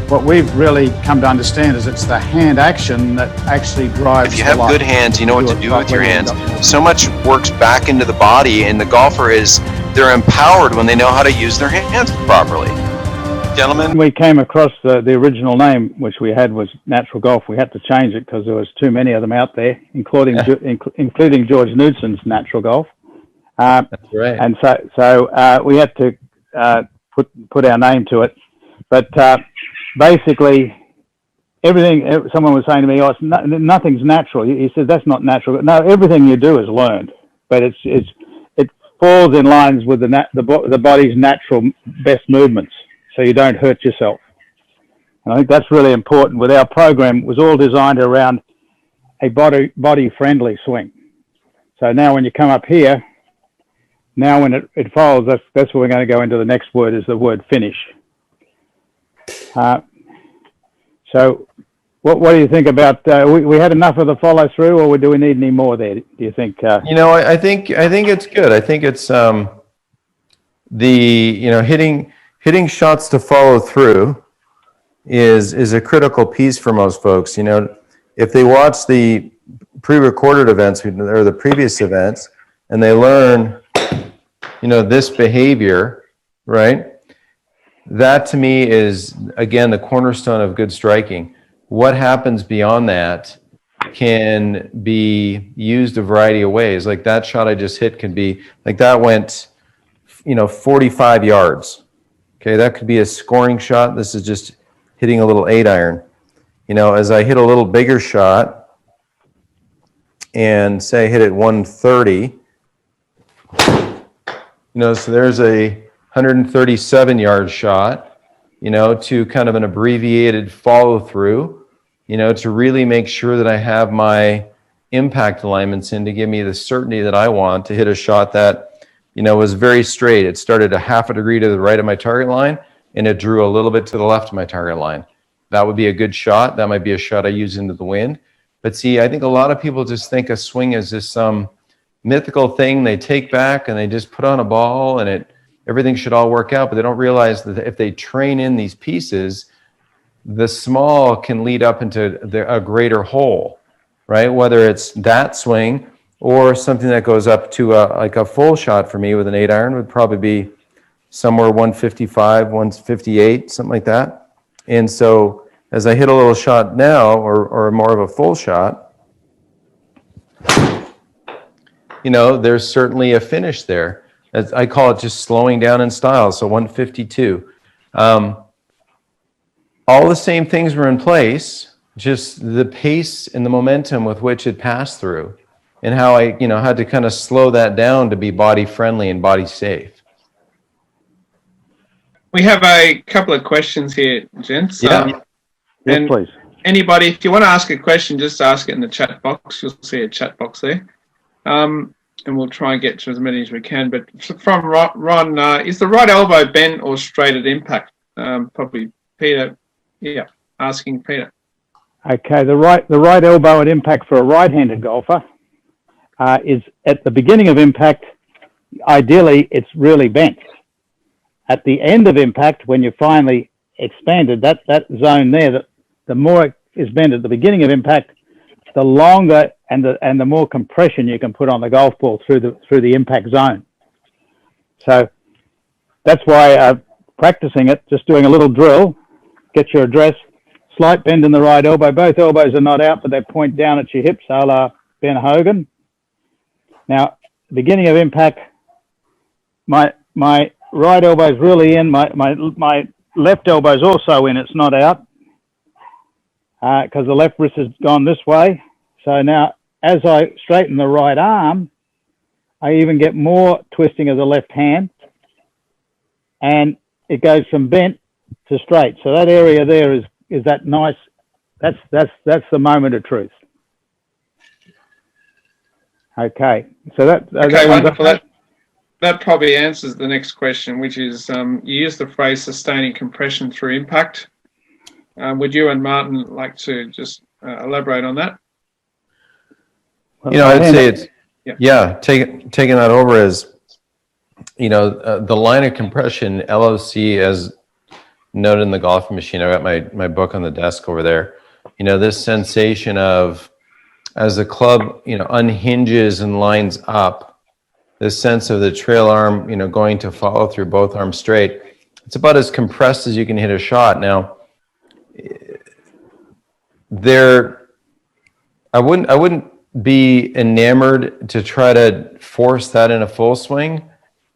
what we've really come to understand is it's the hand action that actually drives. If you have good hands, you know what to do with your hands. So much works back into the body, and the golfer they're empowered when they know how to use their hands properly. Gentlemen? We came across the original name, which we had was Natural Golf. We had to change it because there was too many of them out there, including George Knudsen's Natural Golf. That's right. And so we had to put our name to it. But basically, everything, someone was saying to me, nothing's natural. He said, that's not natural. No, everything you do is learned, but it falls in lines with the body's natural best movements, so you don't hurt yourself. And I think that's really important. With our program, it was all designed around a body-friendly swing. So now when you come up here, now when it falls, that's where we're going to go into the next word, is the word finish. So what do you think about, we had enough of the follow through, or do we need any more there, do you think? I think it's good. I think it's hitting shots to follow through is a critical piece for most folks. If they watch the pre-recorded events or the previous events and they learn this behavior, right? That to me is, again, the cornerstone of good striking. What happens beyond that can be used a variety of ways. Like that shot I just hit can be, like that went, 45 yards. Okay, that could be a scoring shot. This is just hitting a little 8-iron. As I hit a little bigger shot and say I hit it 130, so there's a 137-yard shot, to kind of an abbreviated follow through, to really make sure that I have my impact alignments in to give me the certainty that I want to hit a shot that, was very straight. It started a half a degree to the right of my target line, and it drew a little bit to the left of my target line. That would be a good shot. That might be a shot I use into the wind. But see, I think a lot of people just think a swing is just some mythical thing they take back and they just put on a ball and everything should all work out, but they don't realize that if they train in these pieces, the small can lead up into a greater whole, right? Whether it's that swing or something that goes up to like a full shot for me with an 8-iron would probably be somewhere 155, 158, something like that. And so as I hit a little shot now, or more of a full shot, there's certainly a finish there. I call it just slowing down in style, so 152. All the same things were in place, just the pace and the momentum with which it passed through, and how I, had to kind of slow that down to be body friendly and body safe. We have a couple of questions here, gents. Yeah. Yes, please. Anybody, if you want to ask a question, just ask it in the chat box. You'll see a chat box there. And we'll try and get to as many as we can. But from Ron, is the right elbow bent or straight at impact? Probably Peter. Yeah, asking Peter. Okay, the right elbow at impact for a right-handed golfer is at the beginning of impact. Ideally, it's really bent. At the end of impact, when you finally expanded that zone there, the more it is bent at the beginning of impact, the longer and the more compression you can put on the golf ball through the impact zone. So that's why practicing it, just doing a little drill, get your address, slight bend in the right elbow. Both elbows are not out, but they point down at your hips, a la Ben Hogan. Now, beginning of impact, my right elbow is really in, my left elbow is also in, it's not out, because the left wrist has gone this way. So now, as I straighten the right arm, I even get more twisting of the left hand, and it goes from bent to straight. So that area there is that nice. That's the moment of truth. Okay, so okay, wonderful. That probably answers the next question, which is you use the phrase sustaining compression through impact. Would you and Martin like to just elaborate on that? I'd say it's, taking that over as, the line of compression, LOC, as noted in the golfing machine. I got my book on the desk over there. You know, this sensation of, as the club, you know, unhinges and lines up, this sense of the trail arm, you know, going to follow through, both arms straight. It's about as compressed as you can hit a shot. Now, I wouldn't be enamored to try to force that in a full swing.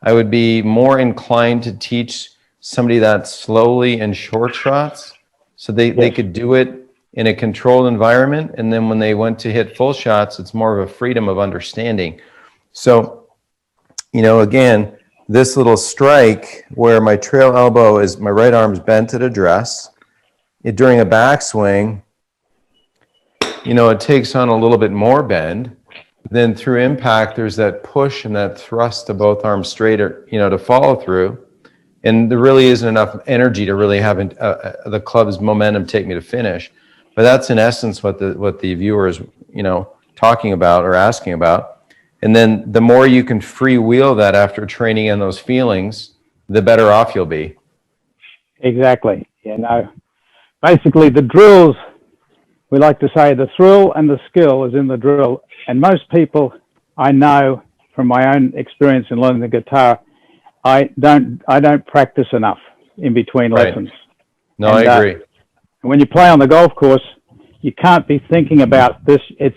I would be more inclined to teach somebody that slowly in short shots, so they could do it in a controlled environment. And then when they went to hit full shots, it's more of a freedom of understanding. So, you know, again, this little strike where my trail elbow is, my right arm's bent at address, during a backswing, you know, it takes on a little bit more bend. Then through impact, there's that push and that thrust to both arms straight, you know, to follow through. And there really isn't enough energy to really have the club's momentum take me to finish. But that's in essence what the viewer is, you know, talking about or asking about. And then the more you can freewheel that after training in those feelings, the better off you'll be. Exactly. You know, basically the drills, we like to say the thrill and the skill is in the drill. And most people I know from my own experience in learning the guitar, I don't practice enough in between lessons. No, I agree. When you play on the golf course, you can't be thinking about this. It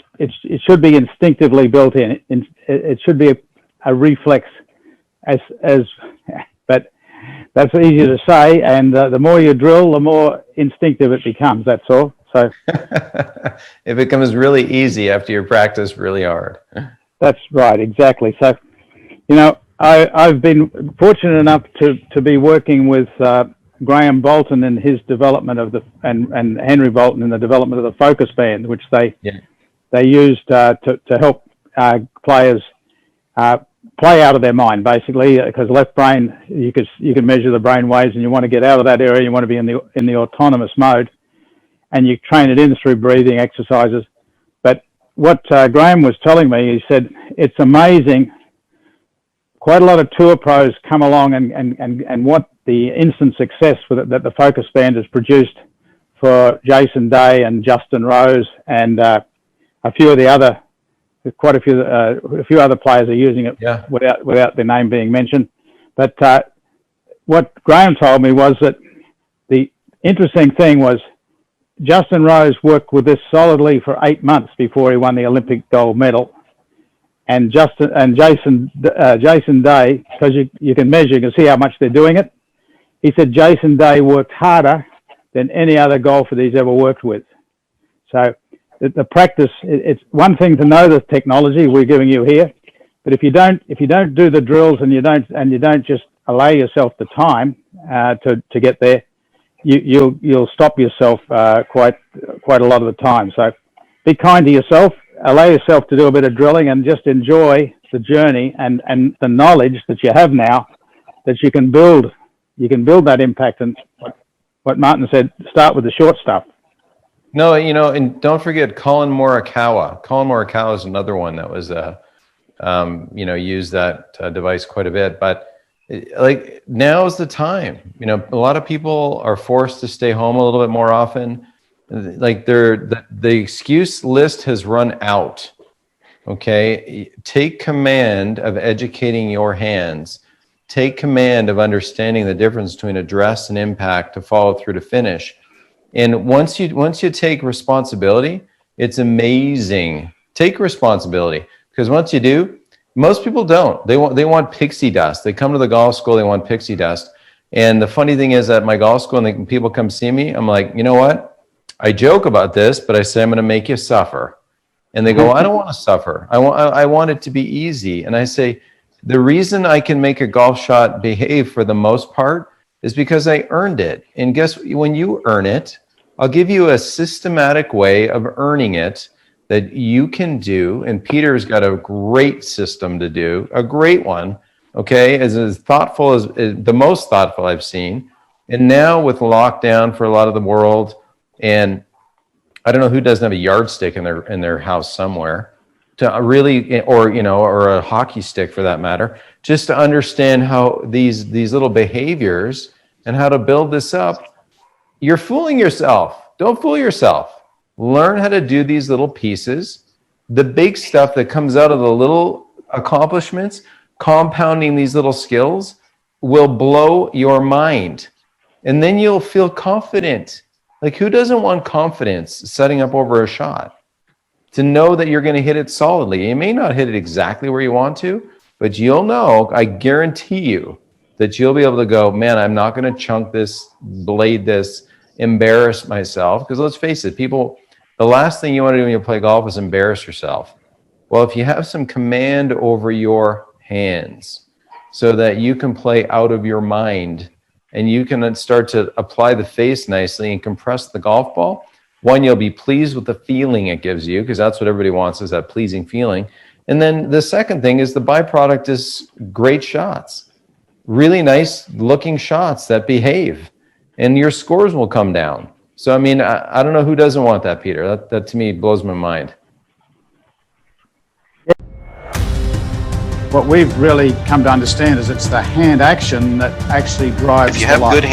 should be instinctively built in. It should be a reflex, but that's easier to say. And the more you drill, the more instinctive it becomes. That's all. So it becomes really easy after you practice really hard. That's right, exactly. So, you know, I've been fortunate enough to be working with Graham Bolton in his development of and Henry Bolton in the development of the focus band, which they used to help players play out of their mind, basically, because left brain, you can measure the brain waves, and you want to get out of that area. You want to be in the autonomous mode, and you train it in through breathing exercises. But what Graham was telling me, he said, it's amazing. Quite a lot of tour pros come along and what the instant success that the focus band has produced for Jason Day and Justin Rose and a few other players are using it without their name being mentioned. But what Graham told me was that the interesting thing was Justin Rose worked with this solidly for 8 months before he won the Olympic gold medal. And Jason Day, because you can measure, you can see how much they're doing it. He said Jason Day worked harder than any other golfer that he's ever worked with. So the practice, it's one thing to know the technology we're giving you here, but if you don't do the drills and you don't just allow yourself the time to get there, you'll stop yourself quite a lot of the time. So be kind to yourself. Allow yourself to do a bit of drilling and just enjoy the journey and the knowledge that you have now that you can build that impact. And what Martin said, start with the short stuff. No, you know, and don't forget Colin Morikawa. Colin Morikawa is another one that was, you know, used that device quite a bit. But like now is the time. You know, a lot of people are forced to stay home a little bit more often. Like the excuse list has run out. Okay, take command of educating your hands. Take command of understanding the difference between address and impact to follow through to finish. And once you take responsibility, it's amazing. Take responsibility, because once you do, most people don't. They want pixie dust. They come to the golf school, they want pixie dust. And the funny thing is, at my golf school, and people come see me, I'm like, you know what? I joke about this, but I say I'm going to make you suffer. And they go, I don't want to suffer. I want it to be easy. And I say, the reason I can make a golf shot behave for the most part is because I earned it. And guess when you earn it, I'll give you a systematic way of earning it that you can do. And Peter's got a great system to do, a great one. Okay, as thoughtful as the most thoughtful I've seen. And now with lockdown for a lot of the world. And I don't know who doesn't have a yardstick in their house somewhere to really, or a hockey stick for that matter, just to understand how these little behaviors and how to build this up. you're fooling yourself. Don't fool yourself. Learn how to do these little pieces. The big stuff that comes out of the little accomplishments, compounding these little skills, will blow your mind. And then you'll feel confident. Like, who doesn't want confidence setting up over a shot? To know that you're going to hit it solidly. You may not hit it exactly where you want to, but you'll know, I guarantee you, that you'll be able to go, man, I'm not going to chunk this, blade this, embarrass myself. Because let's face it, people, the last thing you want to do when you play golf is embarrass yourself. Well, if you have some command over your hands so that you can play out of your mind and you can start to apply the face nicely and compress the golf ball, one, you'll be pleased with the feeling it gives you, because that's what everybody wants, is that pleasing feeling. And then the second thing is the byproduct is great shots, really nice looking shots that behave, and your scores will come down. So, I mean, I don't know who doesn't want that, Peter. That to me blows my mind. What we've really come to understand is it's the hand action that actually drives If you the have life. good